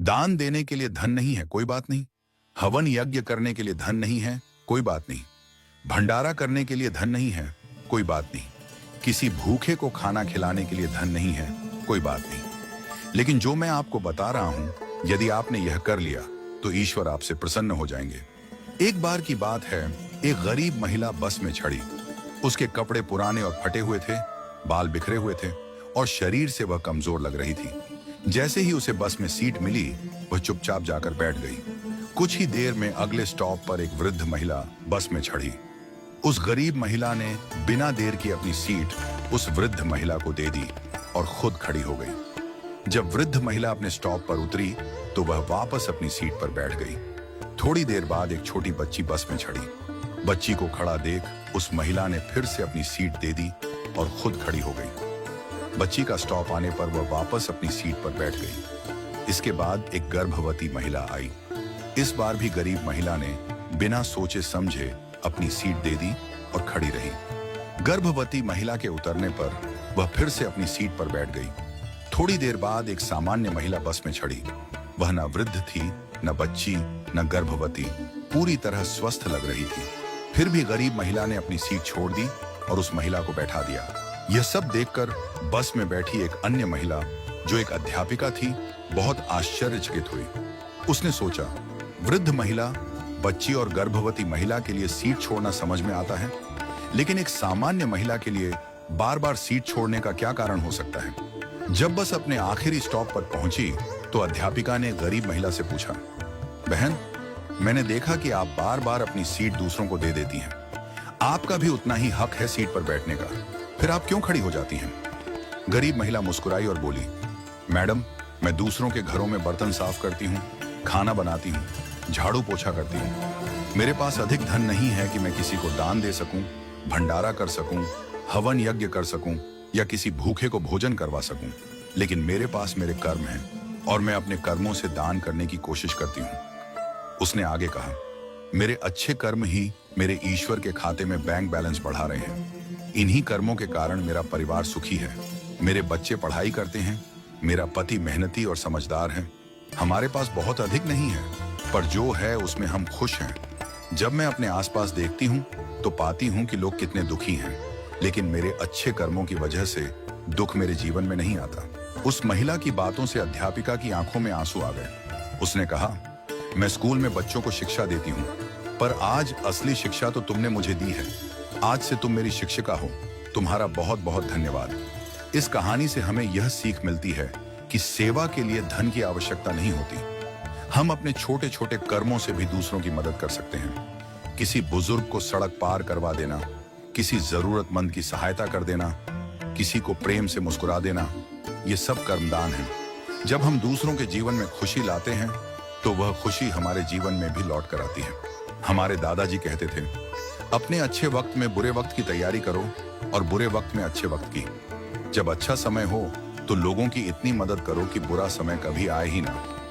दान देने के लिए धन नहीं है, कोई बात नहीं। हवन यज्ञ करने के लिए धन नहीं है, कोई बात नहीं। भंडारा करने के लिए धन नहीं है, कोई बात नहीं। किसी भूखे को खाना खिलाने के लिए धन नहीं है, कोई बात नहीं। लेकिन जो मैं आपको बता रहा हूं, यदि आपने यह कर लिया तो ईश्वर आपसे प्रसन्न हो जाएंगे। एक बार की बात है, एक गरीब महिला बस में चढ़ी। उसके कपड़े पुराने और फटे हुए थे, बाल बिखरे हुए थे और शरीर से वह कमजोर लग रही थी। जैसे ही उसे बस में सीट मिली, वह चुपचाप जाकर बैठ गई। कुछ ही देर में अगले स्टॉप पर एक वृद्ध महिला बस में चढ़ी। उस गरीब महिला ने बिना देर की अपनी सीट उस वृद्ध महिला को दे दी और खुद खड़ी हो गई। जब वृद्ध महिला अपने स्टॉप पर उतरी तो वह वापस अपनी सीट पर बैठ गई। थोड़ी देर बाद एक छोटी बच्ची बस में चढ़ी। बच्ची को खड़ा देख उस महिला ने फिर से अपनी सीट दे दी और खुद खड़ी हो गई। बच्ची का स्टॉप आने पर वह वापस अपनी सीट पर बैठ गई। इसके बाद एक गर्भवती महिला आई। इस बार भी गरीब महिला ने बिना सोचे समझे अपनी सीट दे दी और खड़ी रही। गर्भवती महिला के उतरने पर वह फिर से अपनी सीट पर बैठ गई। थोड़ी देर बाद एक सामान्य महिला बस में चढ़ी। वह न वृद्ध थी, न बच्ची, न गर्भवती, पूरी तरह स्वस्थ लग रही थी। फिर भी गरीब महिला ने अपनी सीट छोड़ दी और उस महिला को बैठा दिया। यह सब देखकर बस में बैठी एक अन्य महिला, जो एक अध्यापिका थी, बहुत आश्चर्यचकित हुई। उसने सोचा, वृद्ध महिला, बच्ची और गर्भवती महिला के लिए सीट छोड़ना समझ में आता है, लेकिन एक सामान्य महिला के लिए बार बार सीट छोड़ने का क्या कारण हो सकता है। जब बस अपने आखिरी स्टॉप पर पहुंची तो अध्यापिका ने गरीब महिला से पूछा, बहन, मैंने देखा कि आप बार बार अपनी सीट दूसरों को दे देती हैं। आपका भी उतना ही हक है सीट पर बैठने का, फिर आप क्यों खड़ी हो जाती हैं? गरीब महिला मुस्कुराई और बोली, मैडम, मैं दूसरों के घरों में बर्तन साफ करती हूँ, खाना बनाती हूँ, झाड़ू पोछा करती हूँ। मेरे पास अधिक धन नहीं है कि मैं किसी को दान दे सकूं, भंडारा कर सकूं, हवन यज्ञ कर सकूं या किसी भूखे को भोजन करवा सकूं। लेकिन मेरे पास मेरे कर्म हैं और मैं अपने कर्मों से दान करने की कोशिश करती हूँ। उसने आगे कहा, मेरे अच्छे कर्म ही मेरे ईश्वर के खाते में बैंक बैलेंस बढ़ा रहे हैं। इन्हीं कर्मों के कारण मेरा परिवार सुखी है। मेरे बच्चे पढ़ाई करते हैं, मेरा पति मेहनती और समझदार है। हमारे पास बहुत अधिक नहीं है, पर जो है उसमें हम खुश हैं। जब मैं अपने आसपास देखती हूँ तो पाती हूँ कि लोग कितने दुखी हैं, लेकिन मेरे अच्छे कर्मों की वजह से दुख मेरे जीवन में नहीं आता। उस महिला की बातों से अध्यापिका की आंखों में आंसू आ गए। उसने कहा, मैं स्कूल में बच्चों को शिक्षा देती हूँ, पर आज असली शिक्षा तो तुमने मुझे दी है। आज से तुम मेरी शिक्षिका हो। तुम्हारा बहुत बहुत धन्यवाद। इस कहानी से हमें यह सीख मिलती है कि सेवा के लिए धन की आवश्यकता नहीं होती। हम अपने छोटे छोटे कर्मों से भी दूसरों की मदद कर सकते हैं। किसी बुजुर्ग को सड़क पार करवा देना, किसी जरूरतमंद की सहायता कर देना, किसी को प्रेम से मुस्कुरा देना, ये सब कर्मदान है। जब हम दूसरों के जीवन में खुशी लाते हैं तो वह खुशी हमारे जीवन में भी लौट कर आती है। हमारे दादाजी कहते थे, अपने अच्छे वक्त में बुरे वक्त की तैयारी करो और बुरे वक्त में अच्छे वक्त की। जब अच्छा समय हो तो लोगों की इतनी मदद करो कि बुरा समय कभी आए ही ना।